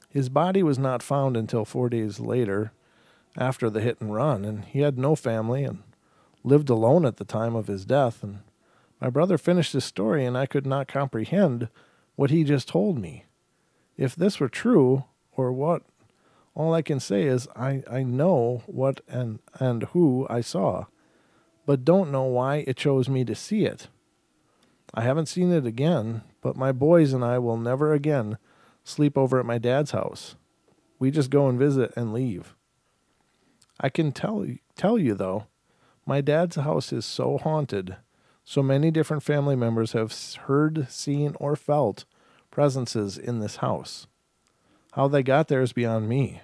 His body was not found until 4 days later, after the hit and run, and he had no family and lived alone at the time of his death. And my brother finished his story, and I could not comprehend what he just told me. If this were true, or what, all I can say is I know what and who I saw, but don't know why it chose me to see it. I haven't seen it again, but my boys and I will never again sleep over at my dad's house. We just go and visit and leave. I can tell you, though, my dad's house is so haunted. So many different family members have heard, seen, or felt presences in this house. How they got there is beyond me.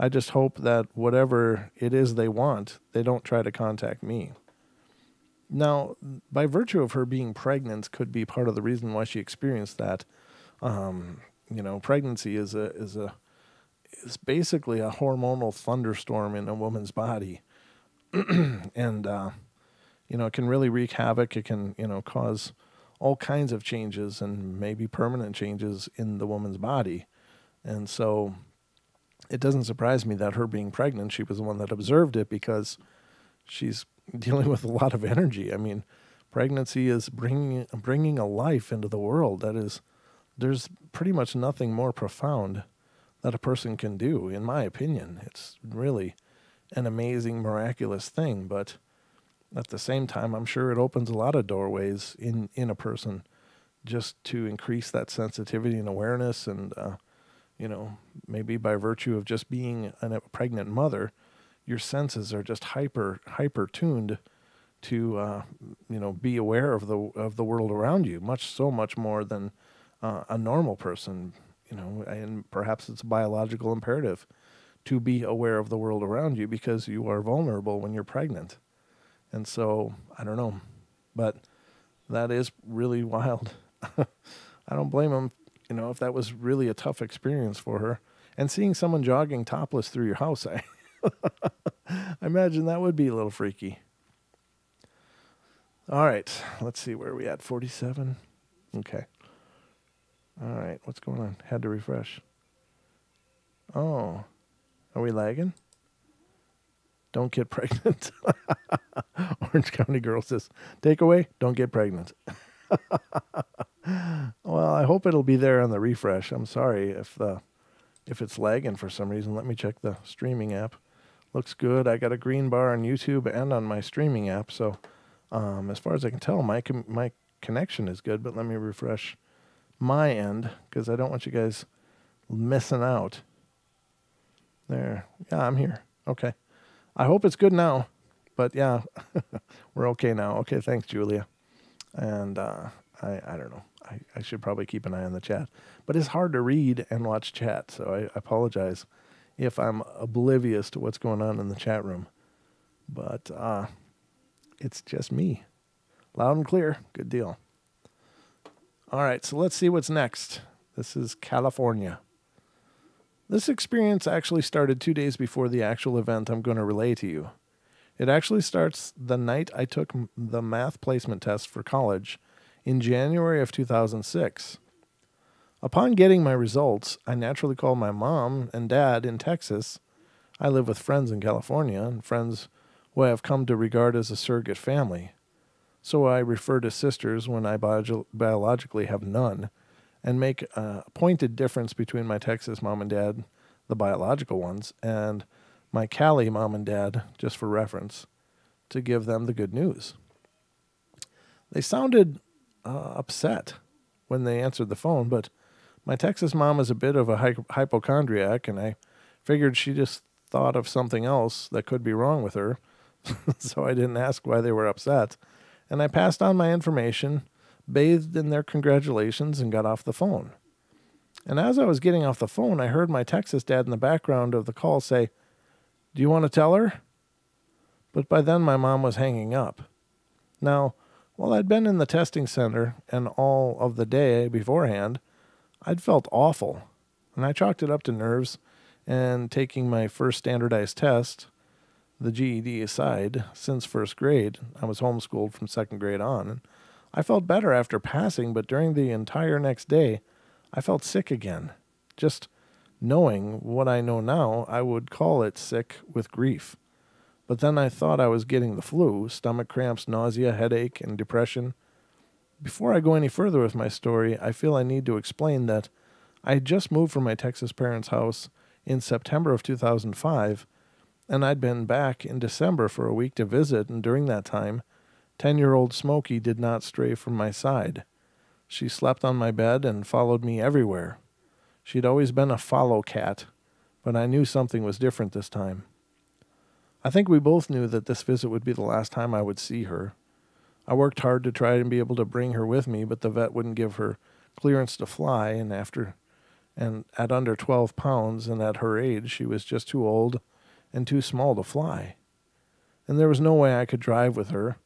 I just hope that whatever it is they want, they don't try to contact me. Now, by virtue of her being pregnant could be part of the reason why she experienced that. Pregnancy is basically a hormonal thunderstorm in a woman's body. And, it can really wreak havoc. It can, cause all kinds of changes and maybe permanent changes in the woman's body. And so it doesn't surprise me that her being pregnant, she was the one that observed it because she's dealing with a lot of energy. I mean, pregnancy is bringing a life into the world. There's pretty much nothing more profound that a person can do, in my opinion. It's really an amazing, miraculous thing, but at the same time, I'm sure it opens a lot of doorways in a person just to increase that sensitivity and awareness. And, maybe by virtue of just being a pregnant mother, your senses are just hyper tuned to, be aware of the world around you, much more than a normal person, and perhaps it's a biological imperative to be aware of the world around you because you are vulnerable when you're pregnant. And so, I don't know, but that is really wild. I don't blame him, if that was really a tough experience for her. And seeing someone jogging topless through your house, I imagine that would be a little freaky. All right, let's see, where are we at? 47? Okay. All right, what's going on? Had to refresh. Oh, are we lagging? Don't get pregnant. Orange County Girl says, takeaway, don't get pregnant. Well, I hope it'll be there on the refresh. I'm sorry if it's lagging for some reason. Let me check the streaming app. Looks good. I got a green bar on YouTube and on my streaming app. So as far as I can tell, my connection is good. But let me refresh my end because I don't want you guys missing out. There. Yeah, I'm here. Okay. I hope it's good now. But yeah, we're okay now. Okay, thanks, Julia. And I don't know. I should probably keep an eye on the chat. But it's hard to read and watch chat, so I apologize if I'm oblivious to what's going on in the chat room. But it's just me. Loud and clear. Good deal. All right, so let's see what's next. This is California. This experience actually started 2 days before the actual event I'm going to relay to you. It actually starts the night I took the math placement test for college in January of 2006. Upon getting my results, I naturally called my mom and dad in Texas. I live with friends in California and friends who I have come to regard as a surrogate family. So I refer to sisters when I biologically have none, and make a pointed difference between my Texas mom and dad, the biological ones, and my Cali mom and dad, just for reference, to give them the good news. They sounded upset when they answered the phone, but my Texas mom is a bit of a hypochondriac, and I figured she just thought of something else that could be wrong with her, so I didn't ask why they were upset, and I passed on my information, bathed in their congratulations, and got off the phone. And as I was getting off the phone, I heard my Texas dad in the background of the call say, "Do you want to tell her?" But by then my mom was hanging up. Now, while I'd been in the testing center and all of the day beforehand, I'd felt awful, and I chalked it up to nerves and taking my first standardized test, the GED aside, since first grade. I was homeschooled from second grade on, and I felt better after passing, but during the entire next day, I felt sick again. Just knowing what I know now, I would call it sick with grief. But then I thought I was getting the flu, stomach cramps, nausea, headache, and depression. Before I go any further with my story, I feel I need to explain that I had just moved from my Texas parents' house in September of 2005, and I'd been back in December for a week to visit, and during that time, 10-year-old Smokey did not stray from my side. She slept on my bed and followed me everywhere. She'd always been a follow cat, but I knew something was different this time. I think we both knew that this visit would be the last time I would see her. I worked hard to try and be able to bring her with me, but the vet wouldn't give her clearance to fly, and And at under 12 pounds, and at her age, she was just too old and too small to fly. And there was no way I could drive with her.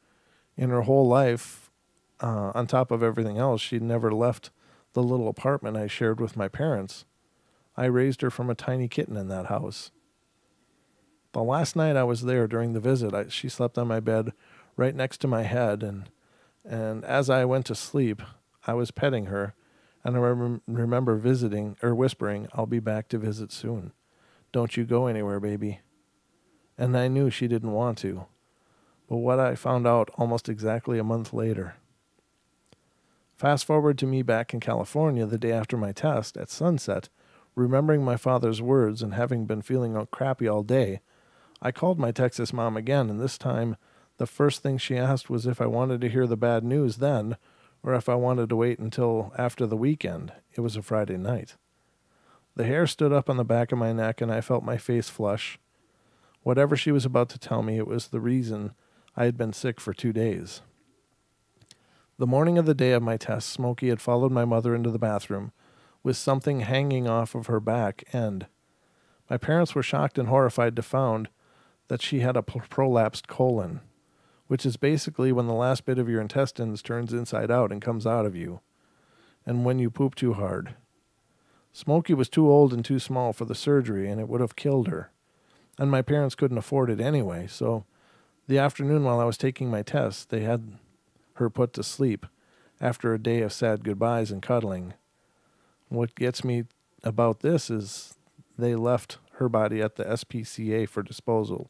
In her whole life, on top of everything else, she'd never left the little apartment I shared with my parents. I raised her from a tiny kitten in that house. The last night I was there during the visit, she slept on my bed right next to my head, and as I went to sleep, I was petting her, and I remember whispering, "I'll be back to visit soon. Don't you go anywhere, baby." And I knew she didn't want to. But what I found out almost exactly a month later. Fast forward to me back in California the day after my test at sunset, remembering my father's words and having been feeling crappy all day, I called my Texas mom again, and this time the first thing she asked was if I wanted to hear the bad news then, or if I wanted to wait until after the weekend. It was a Friday night. The hair stood up on the back of my neck, and I felt my face flush. Whatever she was about to tell me, it was the reason I had been sick for 2 days. The morning of the day of my test, Smokey had followed my mother into the bathroom with something hanging off of her back end. My parents were shocked and horrified to find that she had a prolapsed colon, which is basically when the last bit of your intestines turns inside out and comes out of you, and when you poop too hard. Smokey was too old and too small for the surgery, and it would have killed her. And my parents couldn't afford it anyway, so the afternoon while I was taking my test, they had her put to sleep after a day of sad goodbyes and cuddling. What gets me about this is they left her body at the SPCA for disposal.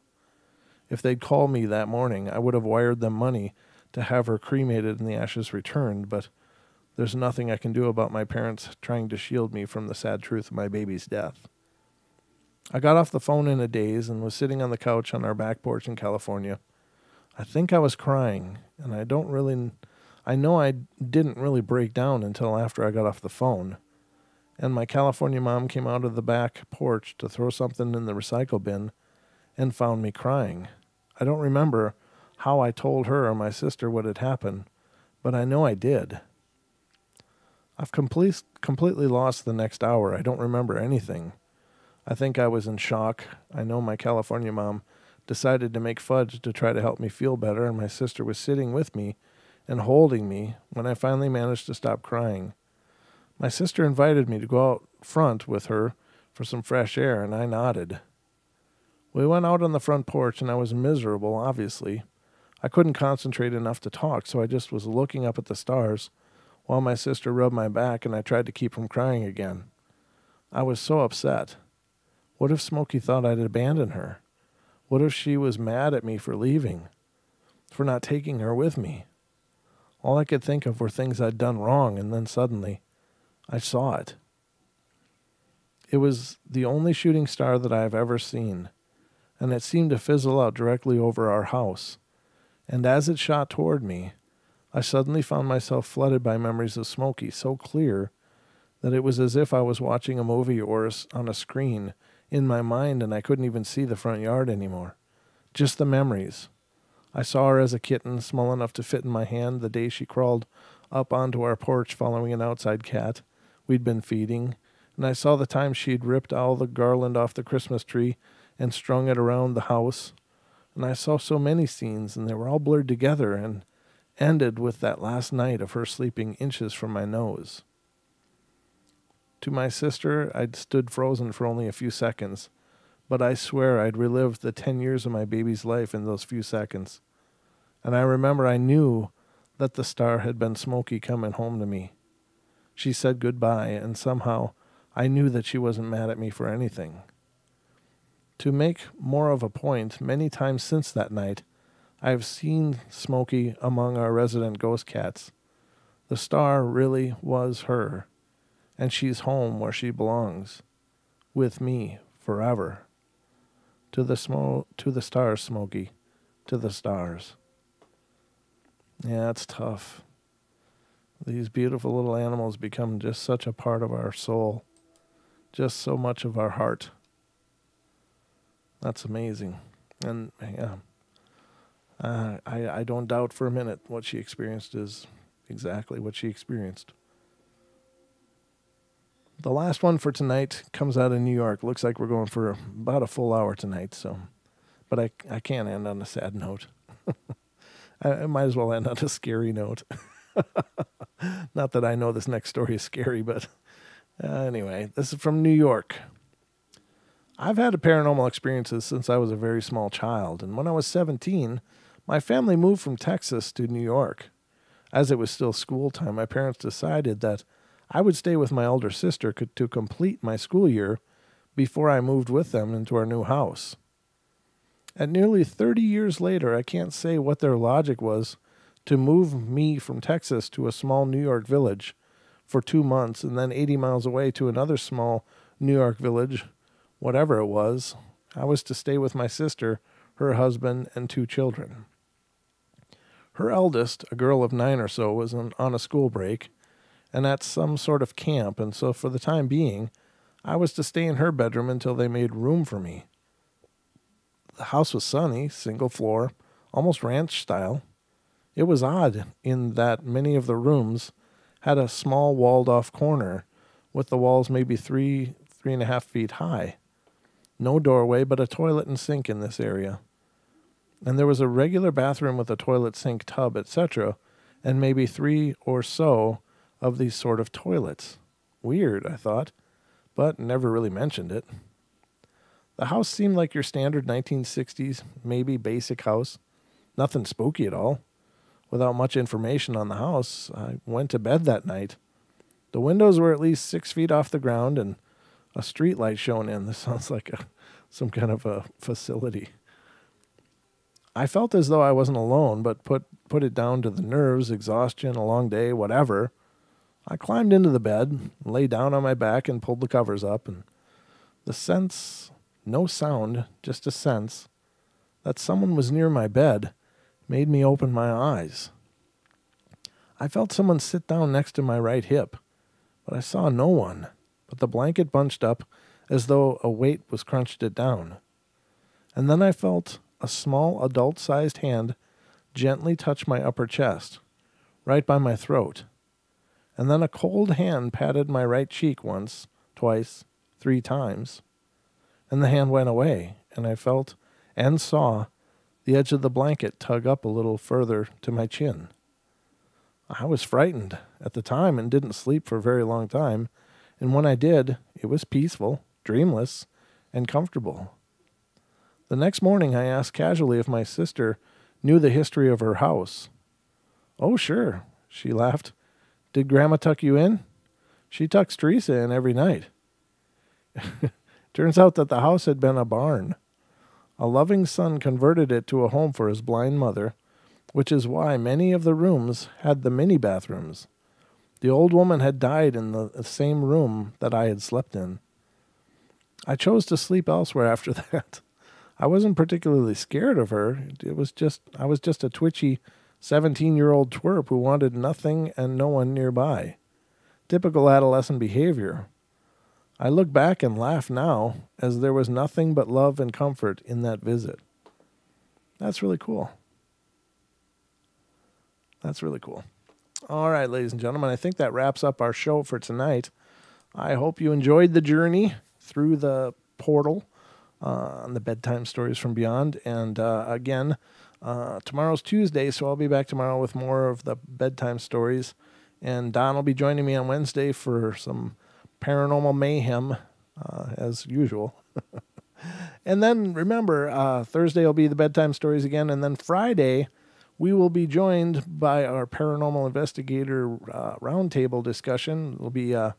If they'd called me that morning, I would have wired them money to have her cremated and the ashes returned, but there's nothing I can do about my parents trying to shield me from the sad truth of my baby's death. I got off the phone in a daze and was sitting on the couch on our back porch in California. I think I was crying, and I know I didn't really break down until after I got off the phone. And my California mom came out of the back porch to throw something in the recycle bin and found me crying. I don't remember how I told her or my sister what had happened, but I know I did. I've completely lost the next hour. I don't remember anything. I think I was in shock. I know my California mom decided to make fudge to try to help me feel better, and my sister was sitting with me and holding me when I finally managed to stop crying. My sister invited me to go out front with her for some fresh air, and I nodded. We went out on the front porch, and I was miserable, obviously. I couldn't concentrate enough to talk, so I just was looking up at the stars while my sister rubbed my back, and I tried to keep from crying again. I was so upset. What if Smokey thought I'd abandoned her? What if she was mad at me for leaving, for not taking her with me? All I could think of were things I'd done wrong, and then suddenly, I saw it. It was the only shooting star that I have ever seen, and it seemed to fizzle out directly over our house. And as it shot toward me, I suddenly found myself flooded by memories of Smokey so clear that it was as if I was watching a movie or on a screen in my mind, and I couldn't even see the front yard anymore. Just the memories. I saw her as a kitten, small enough to fit in my hand, the day she crawled up onto our porch following an outside cat we'd been feeding, and I saw the time she'd ripped all the garland off the Christmas tree and strung it around the house. And I saw so many scenes, and they were all blurred together and ended with that last night of her sleeping inches from my nose. To my sister, I'd stood frozen for only a few seconds, but I swear I'd relived the 10 years of my baby's life in those few seconds. And I remember I knew that the star had been Smokey coming home to me. She said goodbye, and somehow I knew that she wasn't mad at me for anything. To make more of a point, many times since that night, I have seen Smokey among our resident ghost cats. The star really was her, and she's home where she belongs, with me forever. To the stars, Smokey, to the stars. Yeah, it's tough. These beautiful little animals become just such a part of our soul, just so much of our heart. That's amazing. And yeah, I don't doubt for a minute what she experienced is exactly what she experienced. The last one for tonight comes out of New York. Looks like we're going for about a full hour tonight. So, but I can't end on a sad note. I might as well end on a scary note. Not that I know this next story is scary, but anyway, this is from New York. I've had paranormal experiences since I was a very small child, and when I was 17, my family moved from Texas to New York. As it was still school time, my parents decided that I would stay with my older sister to complete my school year before I moved with them into our new house. At nearly 30 years later, I can't say what their logic was to move me from Texas to a small New York village for 2 months and then 80 miles away to another small New York village, whatever it was. I was to stay with my sister, her husband, and 2 children. Her eldest, a girl of 9 or so, was on a school break and at some sort of camp, and so for the time being, I was to stay in her bedroom until they made room for me. The house was sunny, single floor, almost ranch style. It was odd in that many of the rooms had a small walled-off corner with the walls maybe 3.5 feet high. No doorway, but a toilet and sink in this area. And there was a regular bathroom with a toilet, sink, tub, etc., and maybe 3 or so of these sort of toilets. Weird, I thought, but never really mentioned it. The house seemed like your standard 1960s, maybe basic house. Nothing spooky at all. Without much information on the house, I went to bed that night. The windows were at least 6 feet off the ground and a street light shone in. This sounds like some kind of a facility. I felt as though I wasn't alone, but put it down to the nerves, exhaustion, a long day, whatever. I climbed into the bed, lay down on my back, and pulled the covers up, and the sense, no sound, just a sense, that someone was near my bed made me open my eyes. I felt someone sit down next to my right hip, but I saw no one, but the blanket bunched up as though a weight was crunched it down. And then I felt a small adult-sized hand gently touch my upper chest, right by my throat. And then a cold hand patted my right cheek once, twice, 3 times. And the hand went away, and I felt and saw the edge of the blanket tug up a little further to my chin. I was frightened at the time and didn't sleep for a very long time, and when I did, it was peaceful, dreamless, and comfortable. The next morning I asked casually if my sister knew the history of her house. "Oh, sure," she laughed. "Did Grandma tuck you in?" "She tucks Teresa in every night." Turns out that the house had been a barn. A loving son converted it to a home for his blind mother, which is why many of the rooms had the mini bathrooms. The old woman had died in the same room that I had slept in. I chose to sleep elsewhere after that. I wasn't particularly scared of her. I was just a twitchy 17-year-old twerp who wanted nothing and no one nearby. Typical adolescent behavior. I look back and laugh now, as there was nothing but love and comfort in that visit. That's really cool. That's really cool. All right, ladies and gentlemen, I think that wraps up our show for tonight. I hope you enjoyed the journey through the portal on the Bedtime Stories from Beyond. And again, tomorrow's Tuesday, so I'll be back tomorrow with more of the bedtime stories. And Don will be joining me on Wednesday for some paranormal mayhem, as usual. And then remember, Thursday will be the bedtime stories again, and then Friday we will be joined by our paranormal investigator roundtable discussion. It'll be 3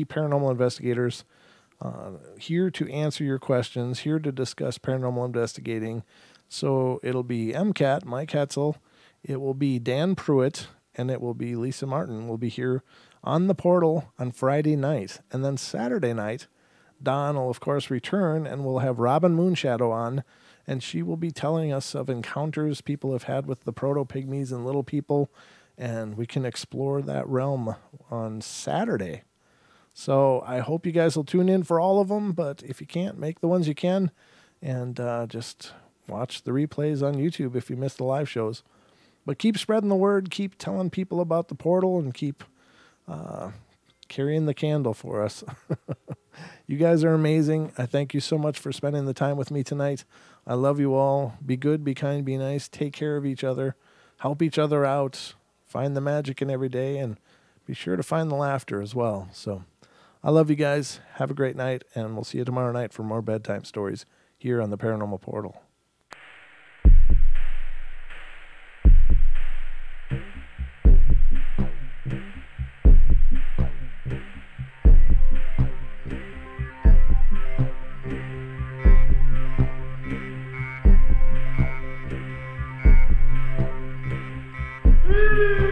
paranormal investigators here to answer your questions, here to discuss paranormal investigating. So it'll be MCAT, Mike Hetzel, it will be Dan Pruitt, and it will be Lisa Martin. We'll be here on the portal on Friday night. And then Saturday night, Don will, of course, return, and we'll have Robin Moonshadow on, and she will be telling us of encounters people have had with the proto-pygmies and little people, and we can explore that realm on Saturday. So I hope you guys will tune in for all of them, but if you can't, make the ones you can, and just watch the replays on YouTube if you missed the live shows. But keep spreading the word, keep telling people about the portal, and keep carrying the candle for us. You guys are amazing. I thank you so much for spending the time with me tonight. I love you all. Be good, be kind, be nice. Take care of each other. Help each other out. Find the magic in every day, and be sure to find the laughter as well. So I love you guys. Have a great night, and we'll see you tomorrow night for more bedtime stories here on the Paranormal Portal. Mm-hmm.